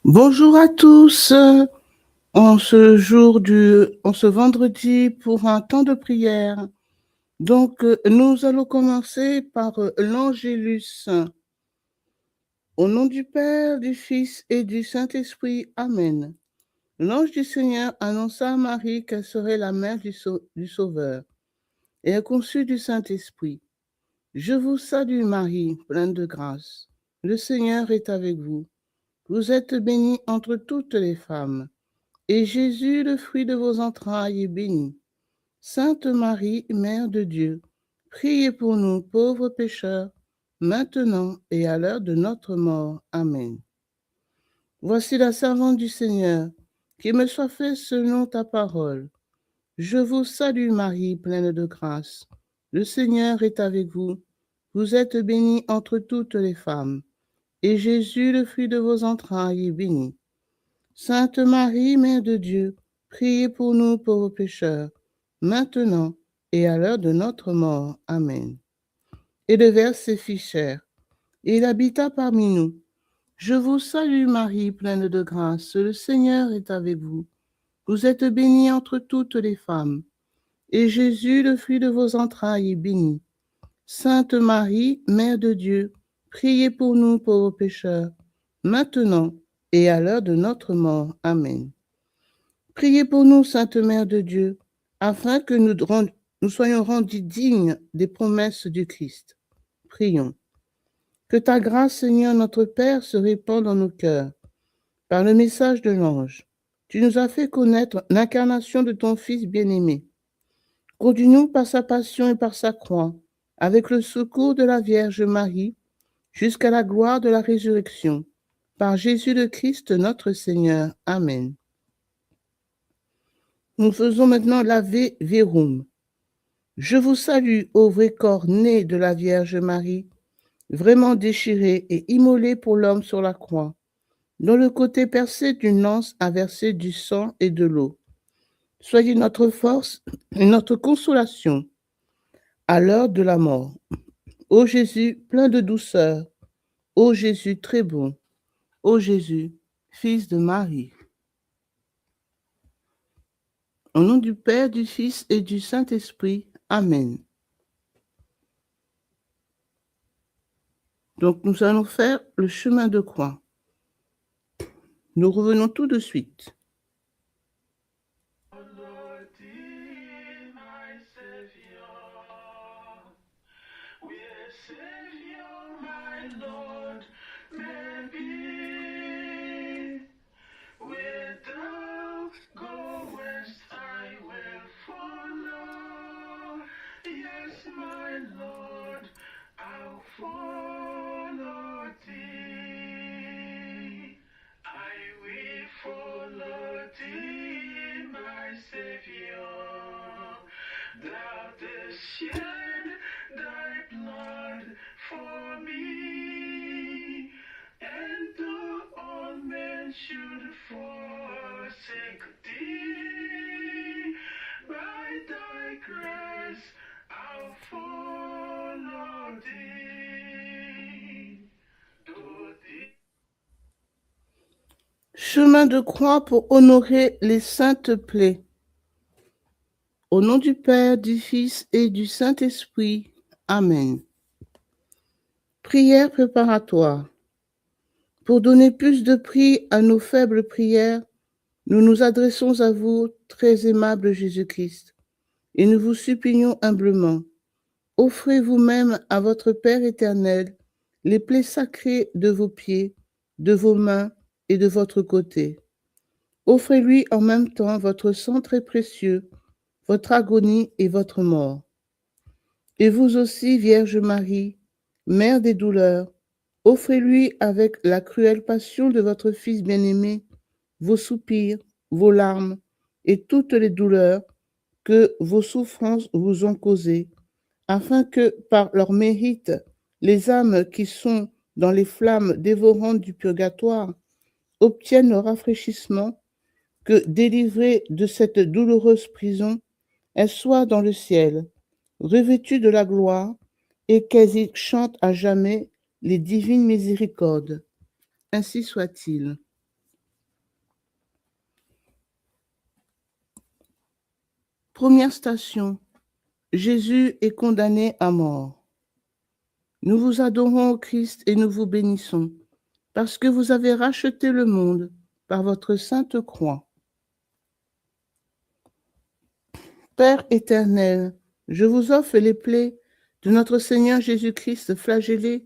Bonjour à tous, en ce vendredi pour un temps de prière. Donc, nous allons commencer par l'Angélus. Au nom du Père, du Fils et du Saint-Esprit. Amen. L'ange du Seigneur annonça à Marie qu'elle serait la mère du Sauveur et est conçue du Saint-Esprit. Je vous salue Marie, pleine de grâce. Le Seigneur est avec vous. Vous êtes bénie entre toutes les femmes. Et Jésus, le fruit de vos entrailles, est béni. Sainte Marie, Mère de Dieu, priez pour nous pauvres pécheurs, maintenant et à l'heure de notre mort. Amen. Voici la servante du Seigneur, qu'il me soit fait selon ta parole. Je vous salue Marie, pleine de grâce. Le Seigneur est avec vous. Vous êtes bénie entre toutes les femmes. Et Jésus, le fruit de vos entrailles, est béni. Sainte Marie, Mère de Dieu, priez pour nous pauvres pécheurs, maintenant et à l'heure de notre mort. Amen. Et le verset fit chair. Il habita parmi nous. Je vous salue Marie, pleine de grâce. Le Seigneur est avec vous. Vous êtes bénie entre toutes les femmes. Et Jésus, le fruit de vos entrailles, est béni. Sainte Marie, Mère de Dieu, priez pour nous pauvres pécheurs, maintenant et à l'heure de notre mort. Amen. Priez pour nous, Sainte Mère de Dieu, afin que nous soyons rendus dignes des promesses du Christ. Prions. Que ta grâce, Seigneur notre Père, se répande dans nos cœurs. Par le message de l'ange, tu nous as fait connaître l'incarnation de ton Fils bien-aimé. Conduis-nous par sa passion et par sa croix, avec le secours de la Vierge Marie, jusqu'à la gloire de la résurrection. Par Jésus le Christ, notre Seigneur. Amen. Nous faisons maintenant l'Ave Verum. Je vous salue, ô vrai corps né de la Vierge Marie, vraiment déchiré et immolé pour l'homme sur la croix, dont le côté percé d'une lance a versé du sang et de l'eau. Soyez notre force et notre consolation à l'heure de la mort. Ô Jésus, plein de douceur, ô Jésus très bon, ô Jésus, Fils de Marie. Au nom du Père, du Fils et du Saint-Esprit. Amen. Donc nous allons faire le chemin de croix. Nous revenons tout de suite. Chemin de croix pour honorer les saintes plaies. Au nom du Père, du Fils et du Saint-Esprit. Amen. Prière préparatoire. Pour donner plus de prix à nos faibles prières, nous nous adressons à vous, très aimable Jésus-Christ, et nous vous supplions humblement. Offrez vous-même à votre Père éternel les plaies sacrées de vos pieds, de vos mains et de votre côté. Offrez-lui en même temps votre sang très précieux, votre agonie et votre mort. Et vous aussi, Vierge Marie, Mère des douleurs, offrez-lui avec la cruelle passion de votre Fils bien-aimé vos soupirs, vos larmes et toutes les douleurs que vos souffrances vous ont causées, afin que, par leur mérite, les âmes qui sont dans les flammes dévorantes du purgatoire obtiennent le rafraîchissement, que, délivrées de cette douloureuse prison, elles soient dans le ciel, revêtues de la gloire, et qu'elles y chantent à jamais les divines miséricordes. Ainsi soit-il. Première station, Jésus est condamné à mort. Nous vous adorons, ô Christ, et nous vous bénissons, parce que vous avez racheté le monde par votre sainte croix. Père éternel, je vous offre les plaies de notre Seigneur Jésus-Christ flagellé,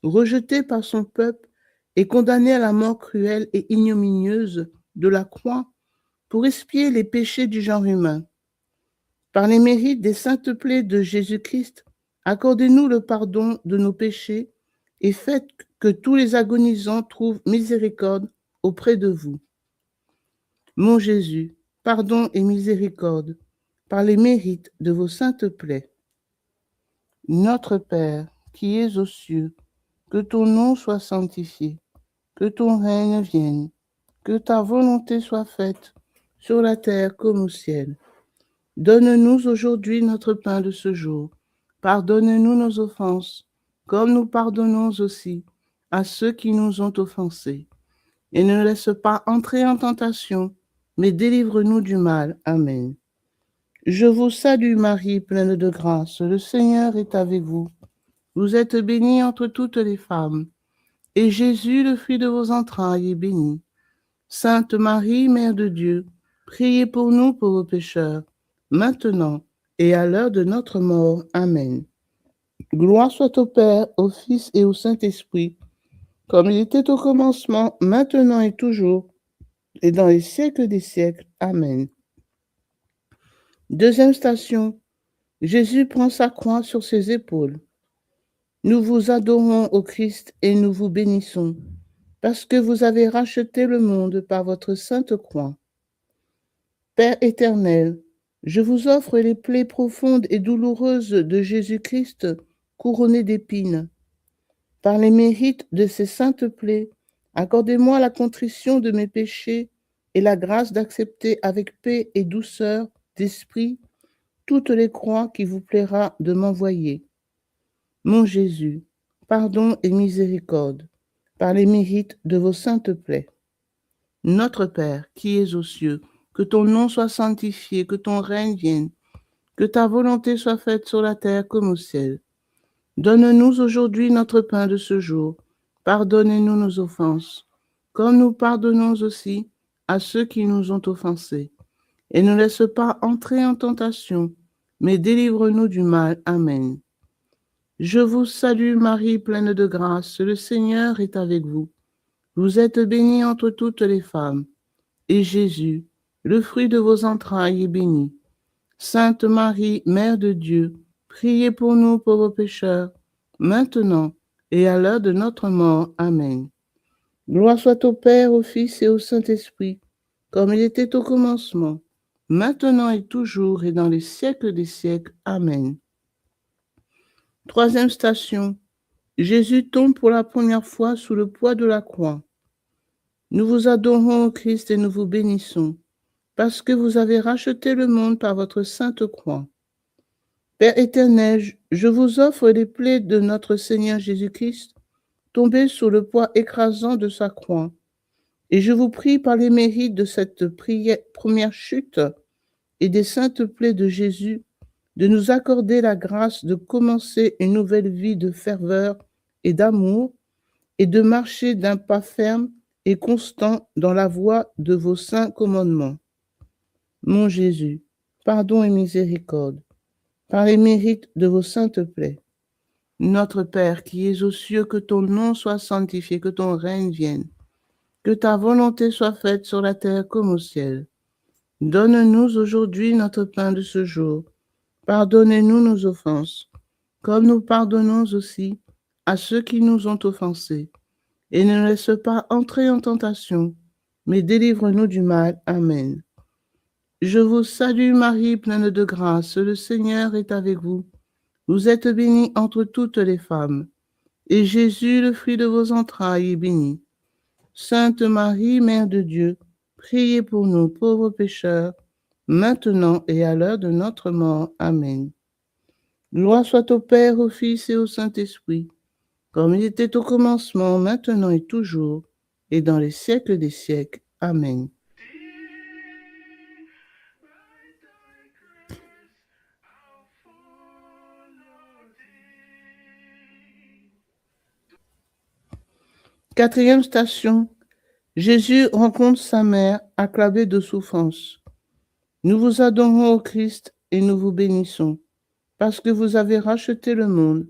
rejeté par son peuple et condamné à la mort cruelle et ignominieuse de la croix pour expier les péchés du genre humain. Par les mérites des saintes plaies de Jésus-Christ, accordez-nous le pardon de nos péchés et faites que tous les agonisants trouvent miséricorde auprès de vous. Mon Jésus, pardon et miséricorde, par les mérites de vos saintes plaies. Notre Père, qui es aux cieux, que ton nom soit sanctifié, que ton règne vienne, que ta volonté soit faite, sur la terre comme au ciel. Donne-nous aujourd'hui notre pain de ce jour. Pardonne-nous nos offenses, comme nous pardonnons aussi à ceux qui nous ont offensés. Et ne laisse pas entrer en tentation, mais délivre-nous du mal. Amen. Je vous salue Marie, pleine de grâce, le Seigneur est avec vous. Vous êtes bénie entre toutes les femmes, et Jésus, le fruit de vos entrailles, est béni. Sainte Marie, Mère de Dieu, priez pour nous pauvres pécheurs, maintenant et à l'heure de notre mort. Amen. Gloire soit au Père, au Fils et au Saint-Esprit, comme il était au commencement, maintenant et toujours, et dans les siècles des siècles. Amen. Deuxième station, Jésus prend sa croix sur ses épaules. Nous vous adorons, ô Christ, et nous vous bénissons, parce que vous avez racheté le monde par votre sainte croix. Père éternel, je vous offre les plaies profondes et douloureuses de Jésus-Christ, couronné d'épines. Par les mérites de ces saintes plaies, accordez-moi la contrition de mes péchés et la grâce d'accepter avec paix et douceur d'esprit toutes les croix qui vous plaira de m'envoyer. Mon Jésus, pardon et miséricorde, par les mérites de vos saintes plaies. Notre Père, qui es aux cieux, que ton nom soit sanctifié, que ton règne vienne, que ta volonté soit faite sur la terre comme au ciel. Donne-nous aujourd'hui notre pain de ce jour. Pardonnez-nous nos offenses, comme nous pardonnons aussi à ceux qui nous ont offensés. Et ne laisse pas entrer en tentation, mais délivre-nous du mal. Amen. Je vous salue Marie, pleine de grâce, le Seigneur est avec vous. Vous êtes bénie entre toutes les femmes, et Jésus, le fruit de vos entrailles, est béni. Sainte Marie, Mère de Dieu, priez pour nous pauvres pécheurs, maintenant et à l'heure de notre mort. Amen. Gloire soit au Père, au Fils et au Saint-Esprit, comme il était au commencement, maintenant et toujours et dans les siècles des siècles. Amen. Troisième station, Jésus tombe pour la première fois sous le poids de la croix. Nous vous adorons, ô Christ, et nous vous bénissons, parce que vous avez racheté le monde par votre sainte croix. Père éternel, je vous offre les plaies de notre Seigneur Jésus-Christ, tombées sous le poids écrasant de sa croix, et je vous prie par les mérites de cette première chute et des saintes plaies de Jésus, de nous accorder la grâce de commencer une nouvelle vie de ferveur et d'amour, et de marcher d'un pas ferme et constant dans la voie de vos saints commandements. Mon Jésus, pardon et miséricorde, par les mérites de vos saintes plaies. Notre Père qui es aux cieux, que ton nom soit sanctifié, que ton règne vienne, que ta volonté soit faite sur la terre comme au ciel. Donne-nous aujourd'hui notre pain de ce jour. Pardonnez-nous nos offenses, comme nous pardonnons aussi à ceux qui nous ont offensés. Et ne laisse pas entrer en tentation, mais délivre-nous du mal. Amen. Je vous salue Marie, pleine de grâce, le Seigneur est avec vous. Vous êtes bénie entre toutes les femmes, et Jésus, le fruit de vos entrailles, est béni. Sainte Marie, Mère de Dieu, priez pour nous pauvres pécheurs, maintenant et à l'heure de notre mort. Amen. Gloire soit au Père, au Fils et au Saint-Esprit, comme il était au commencement, maintenant et toujours, et dans les siècles des siècles. Amen. Quatrième station, Jésus rencontre sa mère accablée de souffrance. Nous vous adorons, ô Christ, et nous vous bénissons, parce que vous avez racheté le monde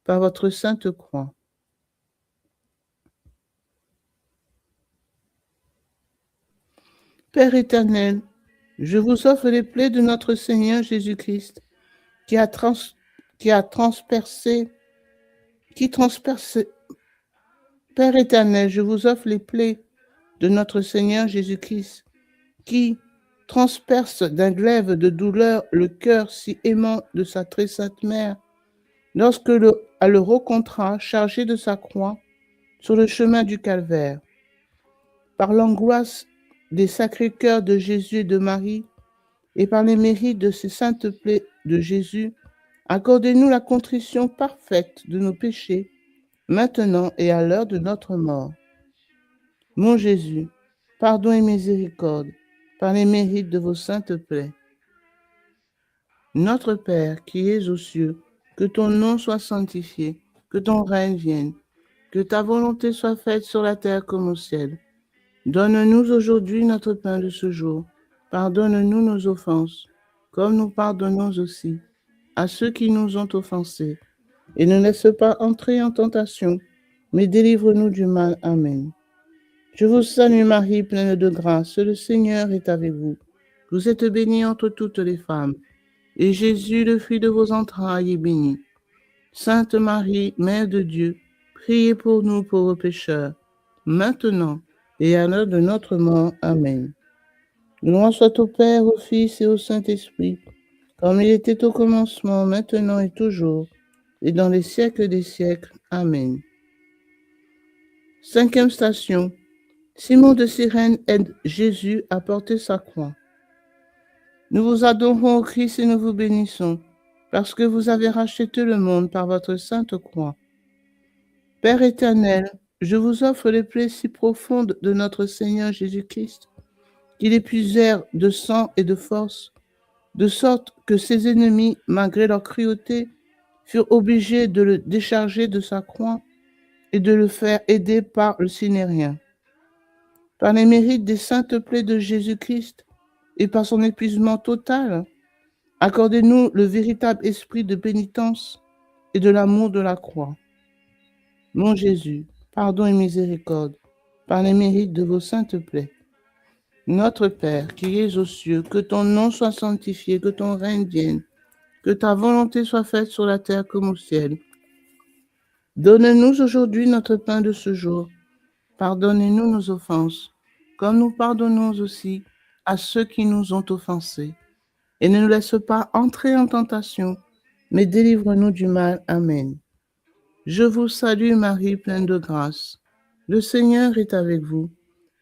par votre sainte croix. Père éternel, je vous offre les plaies de notre Seigneur Jésus-Christ, qui transpercé. Père éternel, je vous offre les plaies de notre Seigneur Jésus-Christ, qui transperce d'un glaive de douleur le cœur si aimant de sa très sainte mère, lorsque elle le rencontra chargé de sa croix sur le chemin du calvaire. Par l'angoisse des sacrés cœurs de Jésus et de Marie, et par les mérites de ces saintes plaies de Jésus, accordez-nous la contrition parfaite de nos péchés, maintenant et à l'heure de notre mort. Mon Jésus, pardon et miséricorde, par les mérites de vos saintes plaies. Notre Père qui es aux cieux, que ton nom soit sanctifié, que ton règne vienne, que ta volonté soit faite sur la terre comme au ciel. Donne-nous aujourd'hui notre pain de ce jour. Pardonne-nous nos offenses, comme nous pardonnons aussi à ceux qui nous ont offensés. Et ne laisse pas entrer en tentation, mais délivre-nous du mal. Amen. Je vous salue Marie, pleine de grâce, le Seigneur est avec vous. Vous êtes bénie entre toutes les femmes, et Jésus, le fruit de vos entrailles, est béni. Sainte Marie, Mère de Dieu, priez pour nous pauvres pécheurs, maintenant et à l'heure de notre mort. Amen. Gloire soit au Père, au Fils et au Saint-Esprit, comme il était au commencement, maintenant et toujours, et dans les siècles des siècles. Amen. Cinquième station. Simon de Cyrène aide Jésus à porter sa croix. Nous vous adorons, ô Christ, et nous vous bénissons, parce que vous avez racheté le monde par votre sainte croix. Père éternel, je vous offre les plaies si profondes de notre Seigneur Jésus-Christ, qu'il épuisèrent de sang et de force, de sorte que ses ennemis, malgré leur cruauté, furent obligés de le décharger de sa croix et de le faire aider par le Cynérien. Par les mérites des saintes plaies de Jésus-Christ et par son épuisement total, accordez-nous le véritable esprit de pénitence et de l'amour de la croix. Mon Jésus, pardon et miséricorde, par les mérites de vos saintes plaies. Notre Père, qui es aux cieux, que ton nom soit sanctifié, que ton règne vienne, que ta volonté soit faite sur la terre comme au ciel. Donne-nous aujourd'hui notre pain de ce jour. Pardonnez-nous nos offenses, comme nous pardonnons aussi à ceux qui nous ont offensés. Et ne nous laisse pas entrer en tentation, mais délivre-nous du mal. Amen. Je vous salue Marie, pleine de grâce. Le Seigneur est avec vous.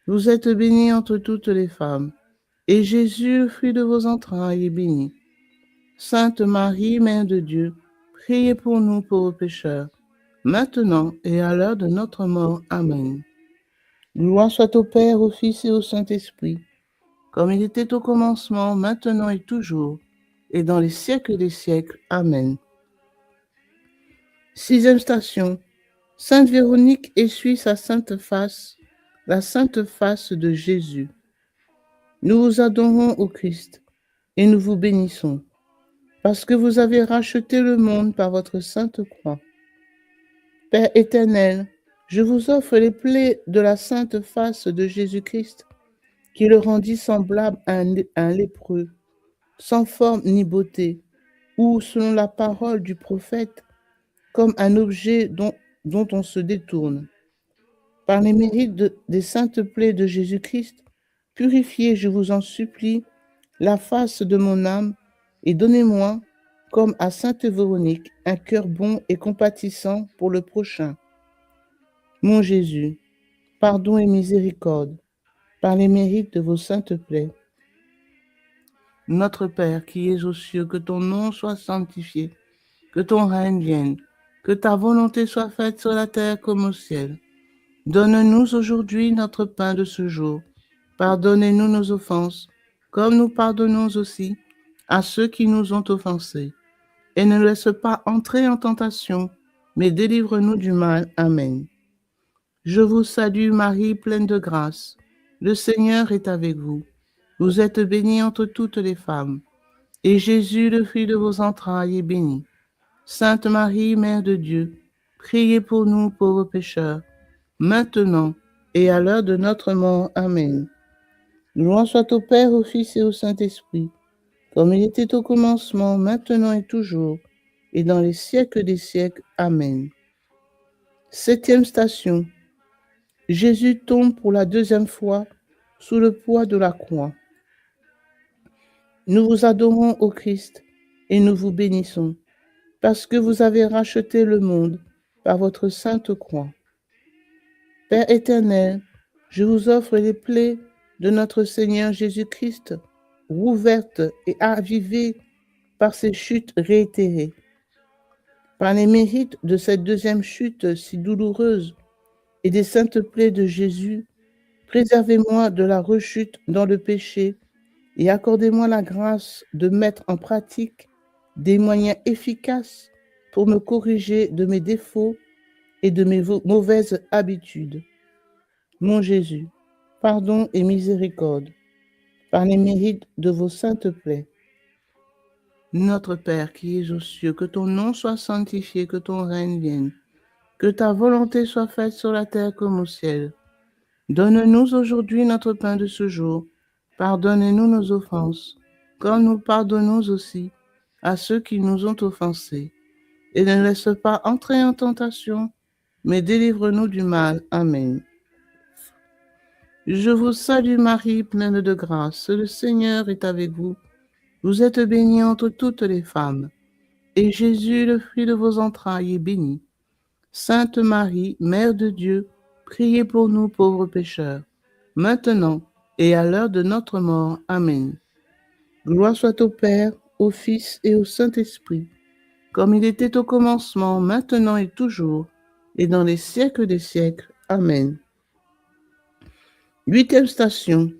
Vous êtes bénie entre toutes les femmes, et Jésus, le fruit de vos entrailles, est béni. Sainte Marie, Mère de Dieu, priez pour nous pauvres pécheurs, maintenant et à l'heure de notre mort. Amen. Gloire soit au Père, au Fils et au Saint-Esprit, comme il était au commencement, maintenant et toujours, et dans les siècles des siècles. Amen. Sixième station. Sainte Véronique essuie sa sainte face, la sainte face de Jésus. Nous vous adorons, ô Christ, et nous vous bénissons, parce que vous avez racheté le monde par votre sainte croix. Père éternel, je vous offre les plaies de la sainte face de Jésus-Christ, qui le rendit semblable à un lépreux, sans forme ni beauté, ou, selon la parole du prophète, comme un objet dont on se détourne. Par les mérites des saintes plaies de Jésus-Christ, purifiez, je vous en supplie, la face de mon âme, et donnez-moi, comme à sainte Véronique, un cœur bon et compatissant pour le prochain. Mon Jésus, pardon et miséricorde, par les mérites de vos saintes plaies. Notre Père qui es aux cieux, que ton nom soit sanctifié, que ton règne vienne, que ta volonté soit faite sur la terre comme au ciel. Donne-nous aujourd'hui notre pain de ce jour. Pardonnez-nous nos offenses, comme nous pardonnons aussi à ceux qui nous ont offensés. Et ne laisse pas entrer en tentation, mais délivre-nous du mal. Amen. Je vous salue Marie, pleine de grâce. Le Seigneur est avec vous. Vous êtes bénie entre toutes les femmes, et Jésus, le fruit de vos entrailles, est béni. Sainte Marie, Mère de Dieu, priez pour nous pauvres pécheurs, maintenant et à l'heure de notre mort. Amen. Gloire soit au Père, au Fils et au Saint-Esprit, comme il était au commencement, maintenant et toujours, et dans les siècles des siècles. Amen. 7e station. Jésus tombe pour la 2e fois sous le poids de la croix. Nous vous adorons, ô Christ, et nous vous bénissons, parce que vous avez racheté le monde par votre sainte croix. Père éternel, je vous offre les plaies de notre Seigneur Jésus-Christ, rouvertes et avivées par ces chutes réitérées. Par les mérites de cette 2e chute si douloureuse et des saintes plaies de Jésus, préservez-moi de la rechute dans le péché et accordez-moi la grâce de mettre en pratique des moyens efficaces pour me corriger de mes défauts et de mes mauvaises habitudes. Mon Jésus, pardon et miséricorde, par les mérites de vos saintes plaies. Notre Père qui es aux cieux, que ton nom soit sanctifié, que ton règne vienne, que ta volonté soit faite sur la terre comme au ciel. Donne-nous aujourd'hui notre pain de ce jour. Pardonne-nous nos offenses, comme nous pardonnons aussi à ceux qui nous ont offensés. Et ne laisse pas entrer en tentation, mais délivre-nous du mal. Amen. Je vous salue Marie, pleine de grâce. Le Seigneur est avec vous. Vous êtes bénie entre toutes les femmes, et Jésus, le fruit de vos entrailles, est béni. Sainte Marie, Mère de Dieu, priez pour nous pauvres pécheurs, maintenant et à l'heure de notre mort. Amen. Gloire soit au Père, au Fils et au Saint-Esprit, comme il était au commencement, maintenant et toujours, et dans les siècles des siècles. Amen. 8e station.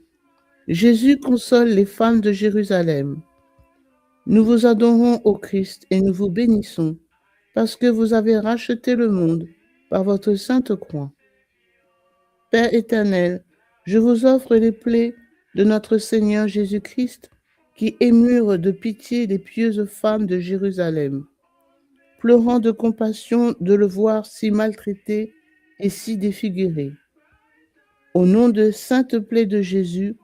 Jésus console les femmes de Jérusalem. Nous vous adorons, ô Christ, et nous vous bénissons, parce que vous avez racheté le monde par votre sainte croix. Père éternel, je vous offre les plaies de notre Seigneur Jésus-Christ, qui émurent de pitié les pieuses femmes de Jérusalem, pleurant de compassion de le voir si maltraité et si défiguré. Au nom de sainte plaies de Jésus,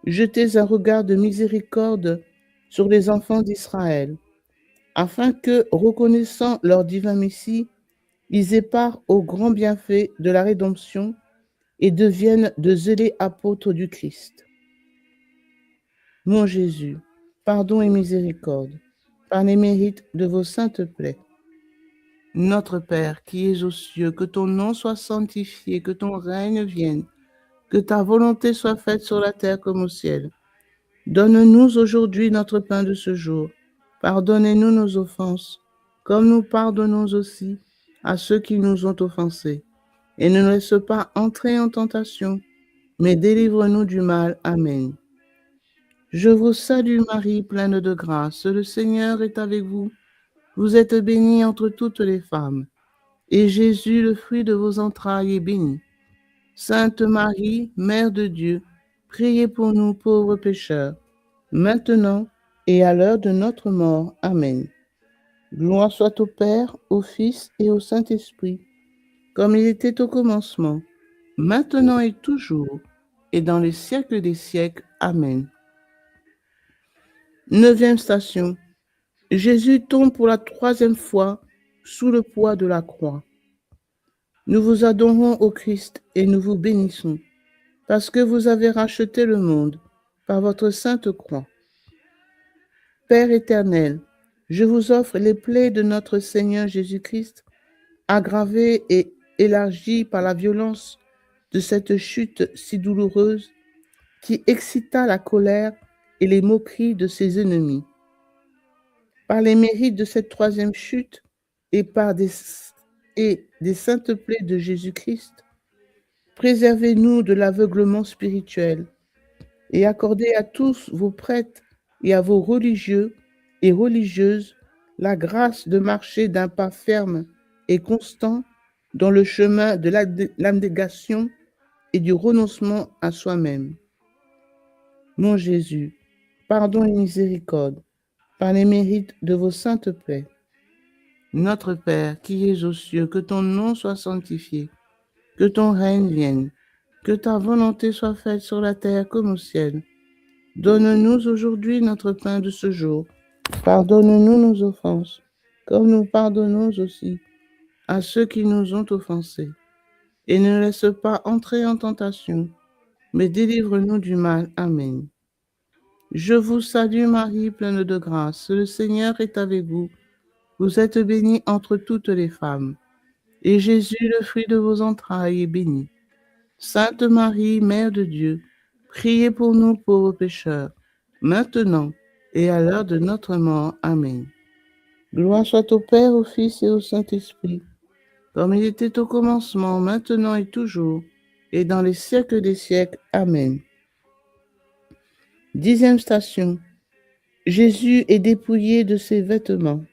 jetez un regard de miséricorde sur les enfants d'Israël, afin que, reconnaissant leur divin Messie, ils aient part au grand bienfait de la rédemption et deviennent de zélés apôtres du Christ. Mon Jésus, pardon et miséricorde, par les mérites de vos saintes plaies. Notre Père qui es aux cieux, que ton nom soit sanctifié, que ton règne vienne, que ta volonté soit faite sur la terre comme au ciel. Donne-nous aujourd'hui notre pain de ce jour. Pardonnez-nous nos offenses, comme nous pardonnons aussi à ceux qui nous ont offensés. Et ne nous laisse pas entrer en tentation, mais délivre-nous du mal. Amen. Je vous salue Marie, pleine de grâce. Le Seigneur est avec vous. Vous êtes bénie entre toutes les femmes, et Jésus, le fruit de vos entrailles, est béni. Sainte Marie, Mère de Dieu, priez pour nous pauvres pécheurs, maintenant et à l'heure de notre mort. Amen. Gloire soit au Père, au Fils et au Saint-Esprit, comme il était au commencement, maintenant et toujours, et dans les siècles des siècles. Amen. 9e station. Jésus tombe pour la 3e fois sous le poids de la croix. Nous vous adorons, ô Christ, et nous vous bénissons, parce que vous avez racheté le monde par votre sainte croix. Père éternel, je vous offre les plaies de notre Seigneur Jésus-Christ, aggravées et élargies par la violence de cette chute si douloureuse qui excita la colère et les moqueries de ses ennemis. Par les mérites de cette 3e chute et par des saintes plaies de Jésus-Christ, préservez-nous de l'aveuglement spirituel et accordez à tous vos prêtres et à vos religieux et religieuses la grâce de marcher d'un pas ferme et constant dans le chemin de l'abnégation et du renoncement à soi-même. Mon Jésus, pardon et miséricorde, par les mérites de vos saintes plaies. Notre Père, qui es aux cieux, que ton nom soit sanctifié, que ton règne vienne, que ta volonté soit faite sur la terre comme au ciel. Donne-nous aujourd'hui notre pain de ce jour. Pardonne-nous nos offenses, comme nous pardonnons aussi à ceux qui nous ont offensés. Et ne laisse pas entrer en tentation, mais délivre-nous du mal. Amen. Je vous salue Marie, pleine de grâce. Le Seigneur est avec vous. Vous êtes bénie entre toutes les femmes. Et Jésus, le fruit de vos entrailles, est béni. Sainte Marie, Mère de Dieu, priez pour nous pauvres pécheurs, maintenant et à l'heure de notre mort. Amen. Gloire soit au Père, au Fils et au Saint-Esprit, comme il était au commencement, maintenant et toujours, et dans les siècles des siècles. Amen. 10e station. Jésus est dépouillé de ses vêtements.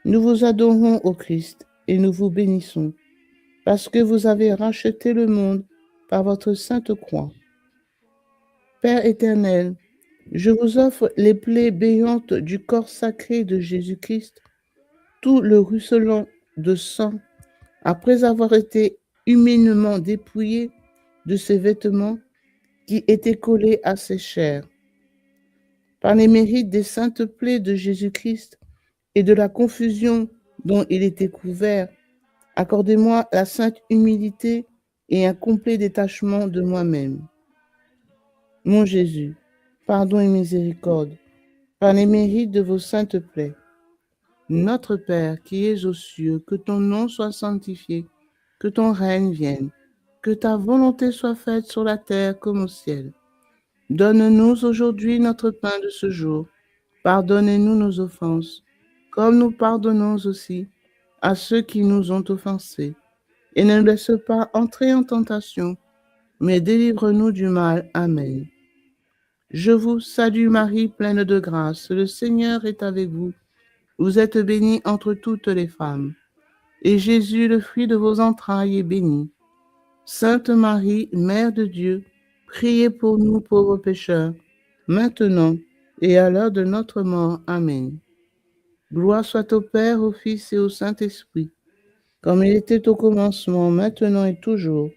Nous vous adorons, ô Christ, et nous vous bénissons, parce que vous avez racheté le monde par votre sainte croix. Père éternel, je vous offre les plaies béantes du corps sacré de Jésus-Christ, tout le ruisselant de sang, après avoir été humainement dépouillé de ses vêtements qui étaient collés à ses chairs. Par les mérites des saintes plaies de Jésus-Christ et de la confusion dont il était couvert, accordez-moi la sainte humilité et un complet détachement de moi-même. Mon Jésus, pardon et miséricorde, par les mérites de vos saintes plaies. Notre Père qui es aux cieux, que ton nom soit sanctifié, que ton règne vienne, que ta volonté soit faite sur la terre comme au ciel. Donne-nous aujourd'hui notre pain de ce jour. Pardonnez-nous nos offenses, comme nous pardonnons aussi à ceux qui nous ont offensés. Et ne nous laisse pas entrer en tentation, mais délivre-nous du mal. Amen. Je vous salue Marie, pleine de grâce. Le Seigneur est avec vous. Vous êtes bénie entre toutes les femmes. Et Jésus, le fruit de vos entrailles, est béni. Sainte Marie, Mère de Dieu, priez pour nous pauvres pécheurs, maintenant et à l'heure de notre mort. Amen. Gloire soit au Père, au Fils et au Saint-Esprit, comme il était au commencement, maintenant et toujours,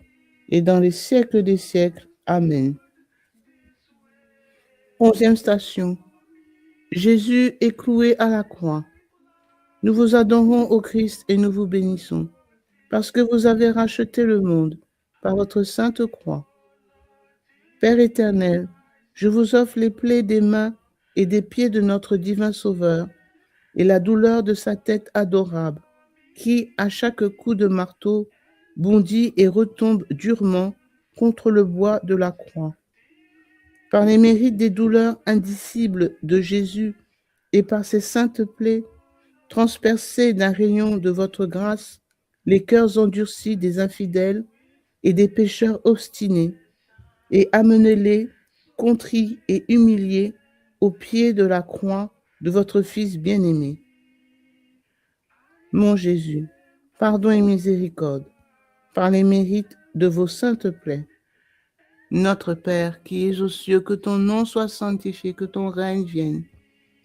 et dans les siècles des siècles. Amen. 11e station. Jésus est cloué à la croix. Nous vous adorons, ô Christ, et nous vous bénissons, parce que vous avez racheté le monde par votre sainte croix. Père éternel, je vous offre les plaies des mains et des pieds de notre divin Sauveur et la douleur de sa tête adorable, qui, à chaque coup de marteau, bondit et retombe durement contre le bois de la croix. Par les mérites des douleurs indicibles de Jésus et par ses saintes plaies, transpercez d'un rayon de votre grâce les cœurs endurcis des infidèles et des pécheurs obstinés, et amenez-les, contrits et humiliés, au pied de la croix de votre Fils bien-aimé. Mon Jésus, pardon et miséricorde, par les mérites de vos saintes plaies. Notre Père, qui es aux cieux, que ton nom soit sanctifié, que ton règne vienne,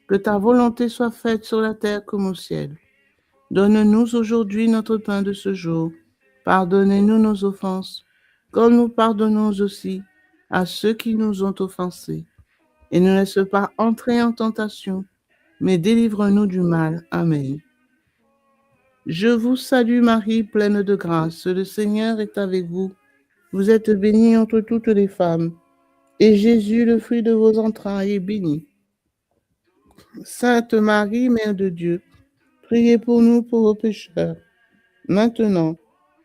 que ta volonté soit faite sur la terre comme au ciel. Donne-nous aujourd'hui notre pain de ce jour. Pardonnez-nous nos offenses, comme nous pardonnons aussi à ceux qui nous ont offensés. Et ne laisse pas entrer en tentation, mais délivre-nous du mal. Amen. Je vous salue Marie, pleine de grâce. Le Seigneur est avec vous. Vous êtes bénie entre toutes les femmes, et Jésus, le fruit de vos entrailles, est béni. Sainte Marie, Mère de Dieu, priez pour nous pauvres pécheurs, maintenant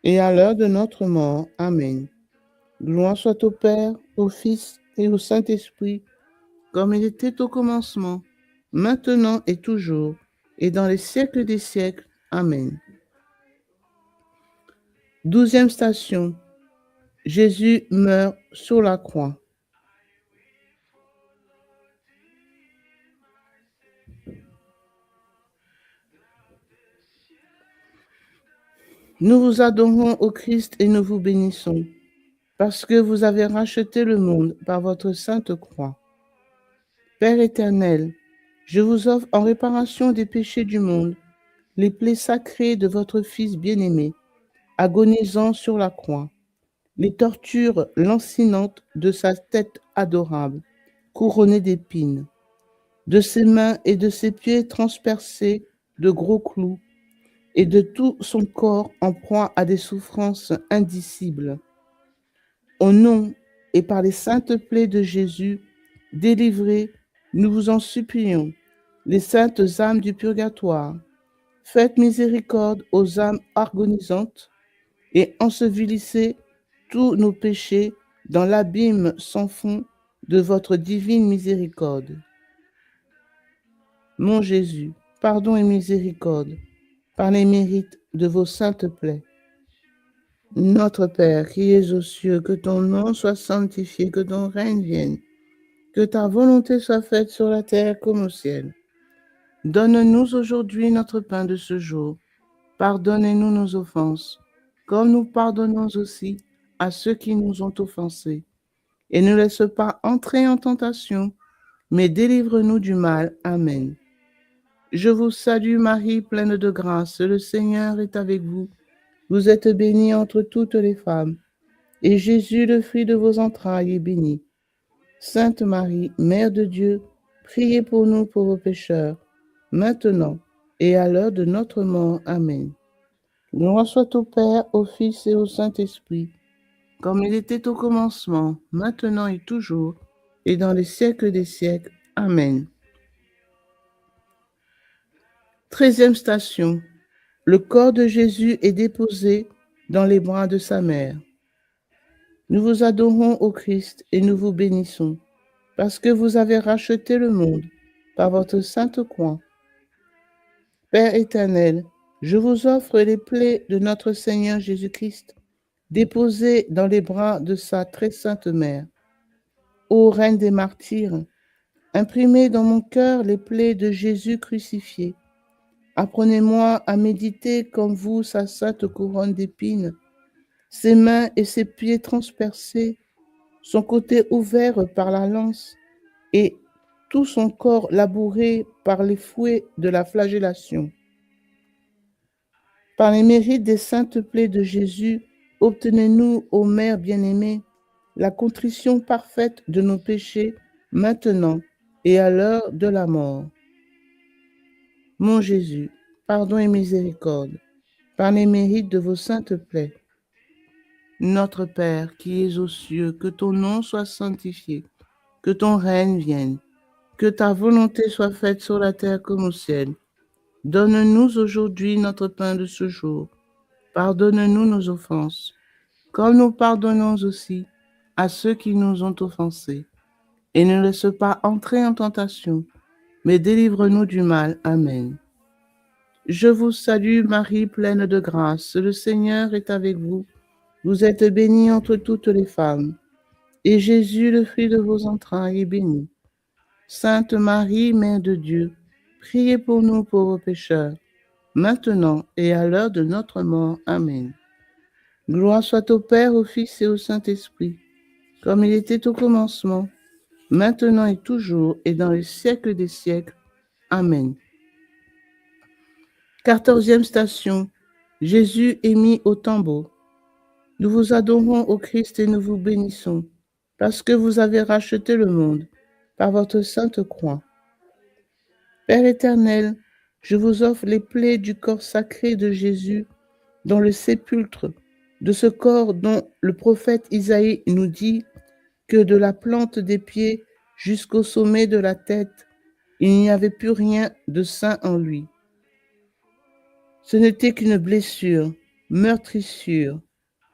et à l'heure de notre mort. Amen. Gloire soit au Père, au Fils et au Saint-Esprit, comme il était au commencement, maintenant et toujours, et dans les siècles des siècles. Amen. 12e station. Jésus meurt sur la croix. Nous vous adorons au Christ et nous vous bénissons, parce que vous avez racheté le monde par votre sainte croix. Père éternel, je vous offre en réparation des péchés du monde les plaies sacrées de votre Fils bien-aimé, agonisant sur la croix, les tortures lancinantes de sa tête adorable, couronnée d'épines, de ses mains et de ses pieds transpercés de gros clous, et de tout son corps en proie à des souffrances indicibles. Au nom et par les saintes plaies de Jésus, délivrez, nous vous en supplions, les saintes âmes du purgatoire. Faites miséricorde aux âmes agonisantes et ensevelissez tous nos péchés dans l'abîme sans fond de votre divine miséricorde. Mon Jésus, pardon et miséricorde, par les mérites de vos saintes plaies. Notre Père qui es aux cieux, que ton nom soit sanctifié, que ton règne vienne, que ta volonté soit faite sur la terre comme au ciel. Donne-nous aujourd'hui notre pain de ce jour. Pardonnez-nous nos offenses, comme nous pardonnons aussi à ceux qui nous ont offensés. Et ne laisse pas entrer en tentation, mais délivre-nous du mal. Amen. Je vous salue Marie, pleine de grâce, le Seigneur est avec vous. Vous êtes bénie entre toutes les femmes, et Jésus, le fruit de vos entrailles, est béni. Sainte Marie, Mère de Dieu, priez pour nous pauvres pécheurs, maintenant et à l'heure de notre mort. Amen. Gloire soit au Père, au Fils et au Saint-Esprit, comme il était au commencement, maintenant et toujours, et dans les siècles des siècles. Amen. 13e station. Le corps de Jésus est déposé dans les bras de sa mère. Nous vous adorons au Christ et nous vous bénissons, parce que vous avez racheté le monde par votre sainte croix. Père éternel, je vous offre les plaies de notre Seigneur Jésus-Christ, déposées dans les bras de sa très sainte mère. Ô Reine des martyrs, imprimez dans mon cœur les plaies de Jésus crucifié. Apprenez-moi à méditer comme vous sa sainte couronne d'épines, ses mains et ses pieds transpercés, son côté ouvert par la lance et tout son corps labouré par les fouets de la flagellation. Par les mérites des saintes plaies de Jésus, obtenez-nous, ô Mère bien-aimée, la contrition parfaite de nos péchés, maintenant et à l'heure de la mort. Mon Jésus, pardon et miséricorde, par les mérites de vos saintes plaies. Notre Père qui es aux cieux, que ton nom soit sanctifié, que ton règne vienne, que ta volonté soit faite sur la terre comme au ciel. Donne-nous aujourd'hui notre pain de ce jour. Pardonne-nous nos offenses, comme nous pardonnons aussi à ceux qui nous ont offensés. Et ne laisse pas entrer en tentation, mais délivre-nous du mal. Amen. Je vous salue Marie, pleine de grâce, le Seigneur est avec vous. Vous êtes bénie entre toutes les femmes, et Jésus, le fruit de vos entrailles, est béni. Sainte Marie, Mère de Dieu, priez pour nous pauvres pécheurs, maintenant et à l'heure de notre mort. Amen. Gloire soit au Père, au Fils et au Saint-Esprit, comme il était au commencement, maintenant et toujours, et dans les siècles des siècles. Amen. 14e station. Jésus est mis au tombeau. Nous vous adorons au Christ et nous vous bénissons, parce que vous avez racheté le monde par votre sainte croix. Père éternel, je vous offre les plaies du corps sacré de Jésus dans le sépulcre, de ce corps dont le prophète Isaïe nous dit que de la plante des pieds jusqu'au sommet de la tête, il n'y avait plus rien de saint en lui. Ce n'était qu'une blessure, meurtrissure,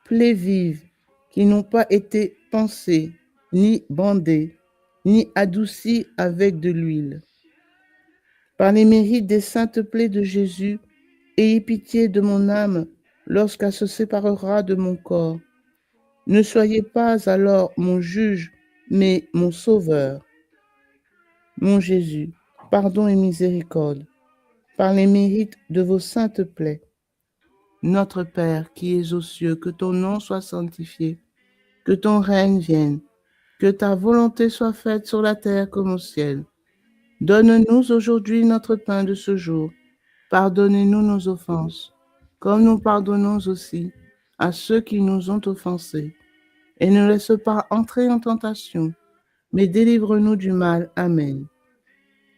plaies vives qui n'ont pas été pansées, ni bandées, ni adoucies avec de l'huile. Par les mérites des saintes plaies de Jésus, ayez pitié de mon âme lorsqu'elle se séparera de mon corps. Ne soyez pas alors mon juge, mais mon sauveur. Mon Jésus, pardon et miséricorde, par les mérites de vos saintes plaies. Notre Père qui es aux cieux, que ton nom soit sanctifié, que ton règne vienne, que ta volonté soit faite sur la terre comme au ciel. Donne-nous aujourd'hui notre pain de ce jour. Pardonnez-nous nos offenses, comme nous pardonnons aussi à ceux qui nous ont offensés. Et ne laisse pas entrer en tentation, mais délivre-nous du mal. Amen.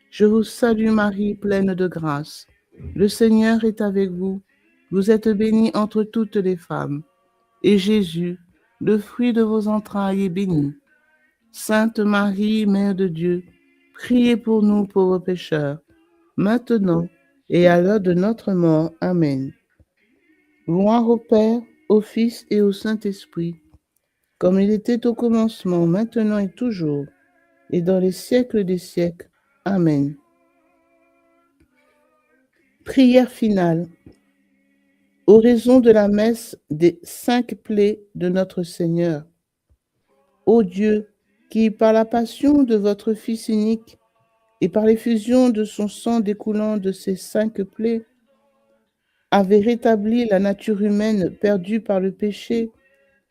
Je vous salue Marie, pleine de grâce. Le Seigneur est avec vous. Vous êtes bénie entre toutes les femmes. Et Jésus, le fruit de vos entrailles, est béni. Sainte Marie, Mère de Dieu, priez pour nous pauvres pécheurs, maintenant et à l'heure de notre mort. Amen. Gloire au Père, au Fils et au Saint-Esprit, comme il était au commencement, maintenant et toujours, et dans les siècles des siècles. Amen. Prière finale. Oraison de la messe des 5 plaies de notre Seigneur. Ô Dieu, qui, par la passion de votre Fils unique et par l'effusion de son sang découlant de ces 5 plaies, avez rétabli la nature humaine perdue par le péché,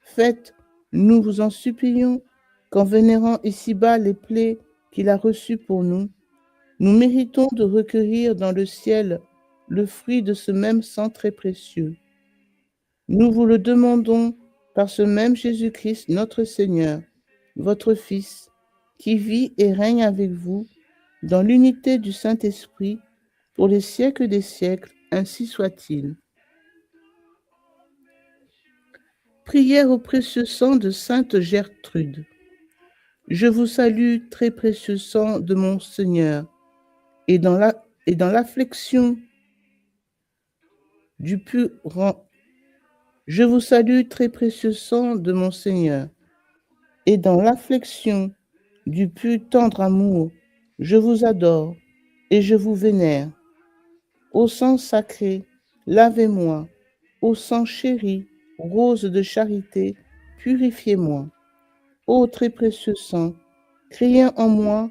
faites, nous vous en supplions, qu'en vénérant ici-bas les plaies qu'il a reçues pour nous, nous méritons de recueillir dans le ciel le fruit de ce même sang très précieux. Nous vous le demandons par ce même Jésus-Christ, notre Seigneur, votre Fils, qui vit et règne avec vous dans l'unité du Saint-Esprit pour les siècles des siècles, ainsi soit-il. Prière au précieux sang de Sainte Gertrude. Je vous salue, très précieux sang de mon Seigneur, et dans l'affliction du plus grand. Je vous salue, très précieux sang de mon Seigneur, et dans l'affliction du plus tendre amour, je vous adore et je vous vénère. Ô sang sacré, lavez-moi. Ô sang chéri, rose de charité, purifiez-moi. Ô très précieux sang, criez en moi,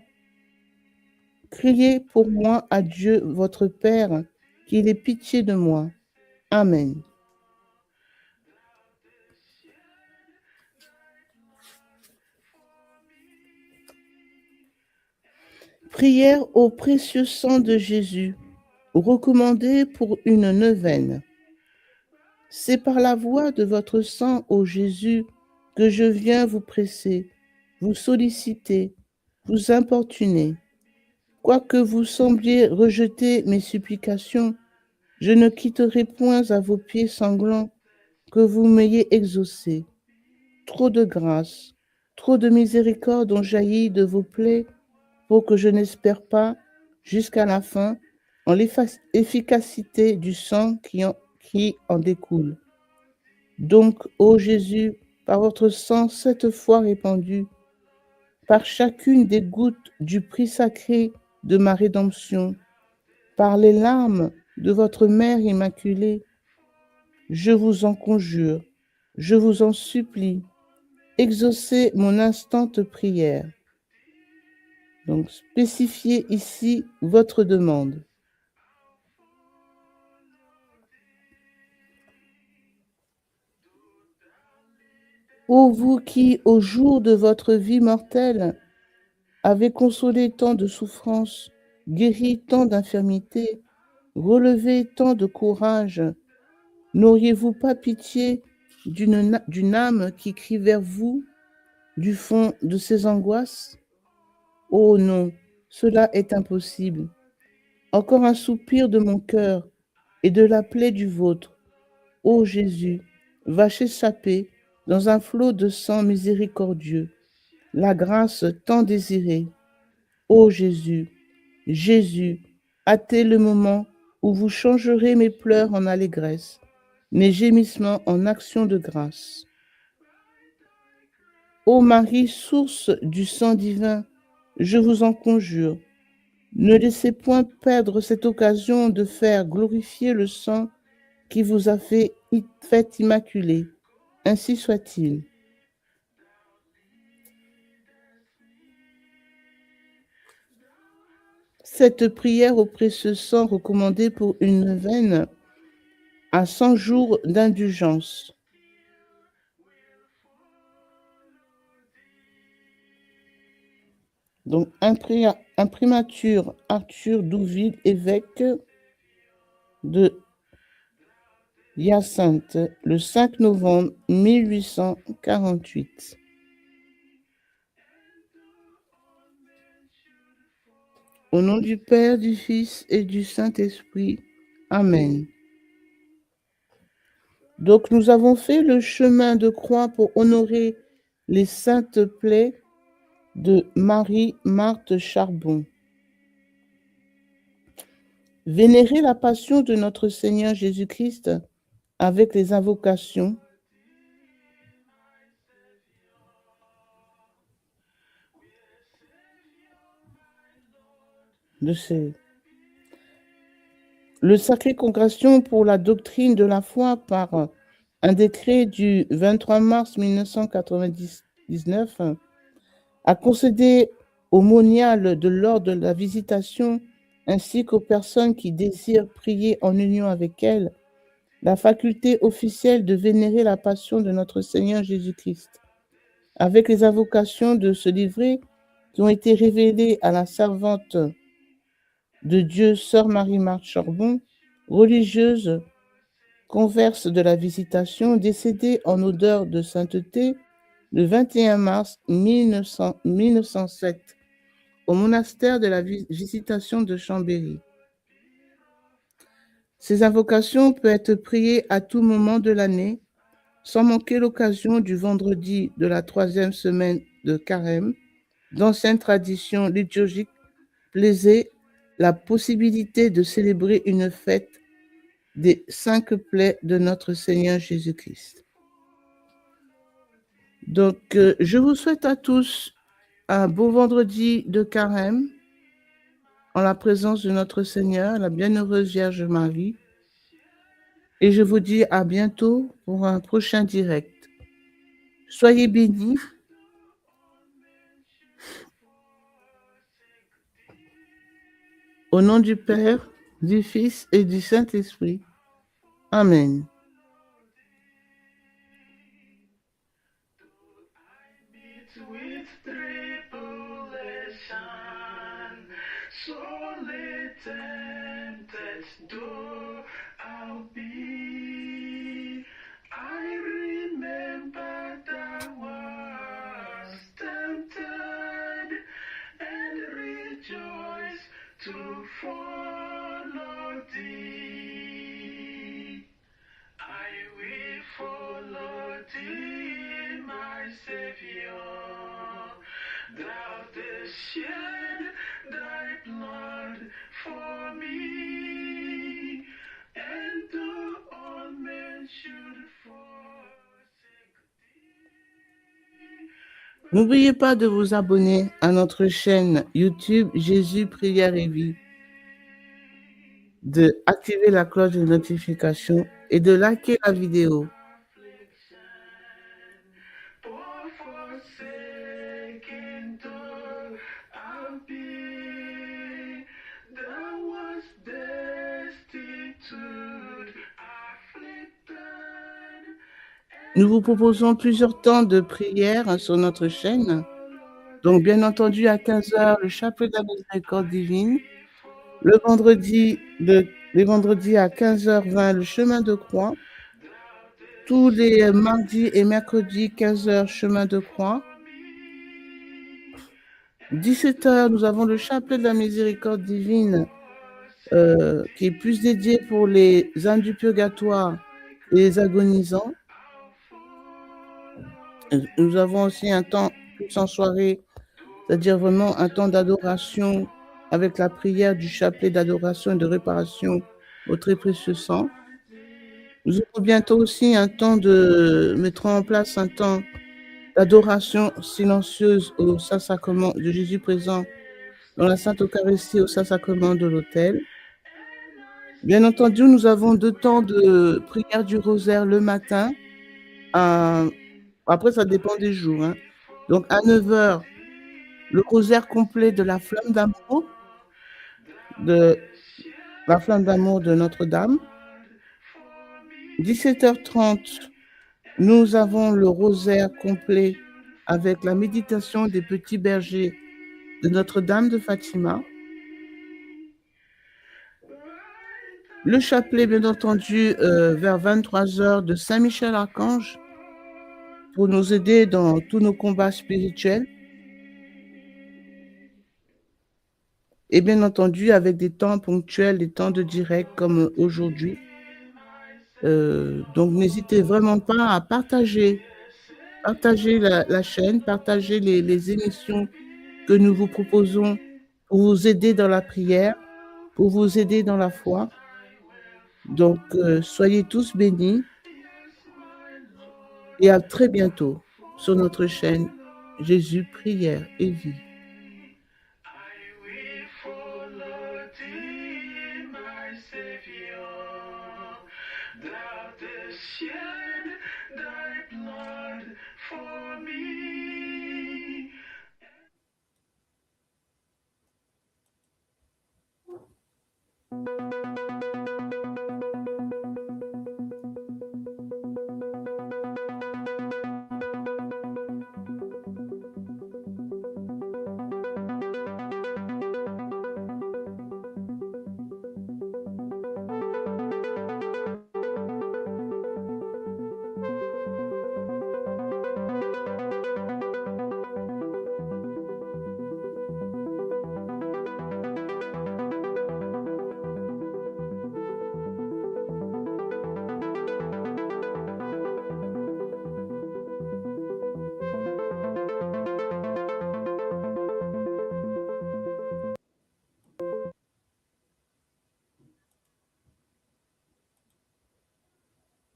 criez pour moi à Dieu votre Père, qu'il ait pitié de moi. Amen. Prière au précieux sang de Jésus, recommandée pour une neuvaine. C'est par la voie de votre sang, ô Jésus, que je viens vous presser, vous solliciter, vous importuner. Quoique vous sembliez rejeter mes supplications, je ne quitterai point à vos pieds sanglants que vous m'ayez exaucé. Trop de grâce, trop de miséricorde ont jailli de vos plaies pour que je n'espère pas, jusqu'à la fin, en l'efficacité du sang qui en découle. Donc, ô Jésus, par votre sang 7 fois répandu, par chacune des gouttes du prix sacré de ma rédemption, par les larmes de votre Mère Immaculée, je vous en conjure, je vous en supplie, exaucez mon instante prière. Donc, spécifiez ici votre demande. Ô vous qui, au jour de votre vie mortelle, avez consolé tant de souffrances, guéri tant d'infirmités, relevé tant de courage, n'auriez-vous pas pitié d'une âme qui crie vers vous du fond de ses angoisses? Oh non, cela est impossible. Encore un soupir de mon cœur et de la plaie du vôtre, ô Jésus, va s'échapper dans un flot de sang miséricordieux, la grâce tant désirée. Ô Jésus, Jésus, hâtez le moment où vous changerez mes pleurs en allégresse, mes gémissements en actions de grâce. Ô Marie, source du sang divin, je vous en conjure, ne laissez point perdre cette occasion de faire glorifier le sang qui vous a fait immaculé. Ainsi soit-il. Cette prière au précieux sang recommandée pour une neuvaine à 100 jours d'indulgence. Donc, imprimature Arthur Douville, évêque de Hyacinthe, le 5 novembre 1848. Au nom du Père, du Fils et du Saint-Esprit. Amen. Donc, nous avons fait le chemin de croix pour honorer les saintes plaies de Marie-Marthe Charbon. Vénérer la passion de notre Seigneur Jésus-Christ avec les invocations de ces... Le Sacré Congrégation pour la doctrine de la foi par un décret du 23 mars 1999 a concédé aux moniales de l'ordre de la Visitation ainsi qu'aux personnes qui désirent prier en union avec elle la faculté officielle de vénérer la passion de notre Seigneur Jésus-Christ, avec les invocations de ce livret qui ont été révélées à la servante de Dieu, Sœur Marie-Marthe Charbon, religieuse converse de la Visitation, décédée en odeur de sainteté le 21 mars 1907 au monastère de la Visitation de Chambéry. Ces invocations peuvent être priées à tout moment de l'année, sans manquer l'occasion du vendredi de la 3e semaine de Carême. D'anciennes traditions liturgiques plaisaient la possibilité de célébrer une fête des 5 plaies de notre Seigneur Jésus-Christ. Donc, je vous souhaite à tous un beau vendredi de Carême en la présence de notre Seigneur, la bienheureuse Vierge Marie. Et je vous dis à bientôt pour un prochain direct. Soyez bénis. Au nom du Père, du Fils et du Saint-Esprit. Amen. With tribulation, sorely tempted though I'll be, I remember that was tempted and rejoice to follow thee. I will follow thee, my Savior. Thou didst shed thy blood for me, and though all men should forsake thee. N'oubliez pas de vous abonner à notre chaîne YouTube Jésus, Prière et Vie, de activer la cloche de notification et de liker la vidéo. Nous vous proposons plusieurs temps de prière sur notre chaîne. Donc, bien entendu, à 15h, le chapelet de la miséricorde divine. Les vendredis à 15h20, le chemin de croix. Tous les mardis et mercredis, 15h, chemin de croix. 17h, nous avons le chapelet de la miséricorde divine qui est plus dédié pour les âmes du purgatoire et les agonisants. Nous avons aussi un temps plus en soirée, c'est-à-dire vraiment un temps d'adoration avec la prière du chapelet d'adoration et de réparation au très précieux sang. Nous aurons bientôt aussi un temps mettre en place un temps d'adoration silencieuse au Saint-Sacrement de Jésus présent dans la Sainte Eucharistie au Saint-Sacrement de l'autel. Bien entendu, nous avons 2 temps de prière du rosaire le matin. Après, ça dépend des jours. Hein. Donc, à 9h, le rosaire complet de la flamme d'amour, de Notre-Dame. 17h30, nous avons le rosaire complet avec la méditation des petits bergers de Notre-Dame de Fatima. Le chapelet, bien entendu, vers 23h de Saint-Michel-Archange pour nous aider dans tous nos combats spirituels. Et bien entendu, avec des temps ponctuels, des temps de direct comme aujourd'hui. Donc, n'hésitez vraiment pas à partager la chaîne, partager les émissions que nous vous proposons pour vous aider dans la prière, pour vous aider dans la foi. Donc, soyez tous bénis et à très bientôt sur notre chaîne Jésus, prière et vie. I will follow thee, my Savior. Thou hast shed thy blood for me.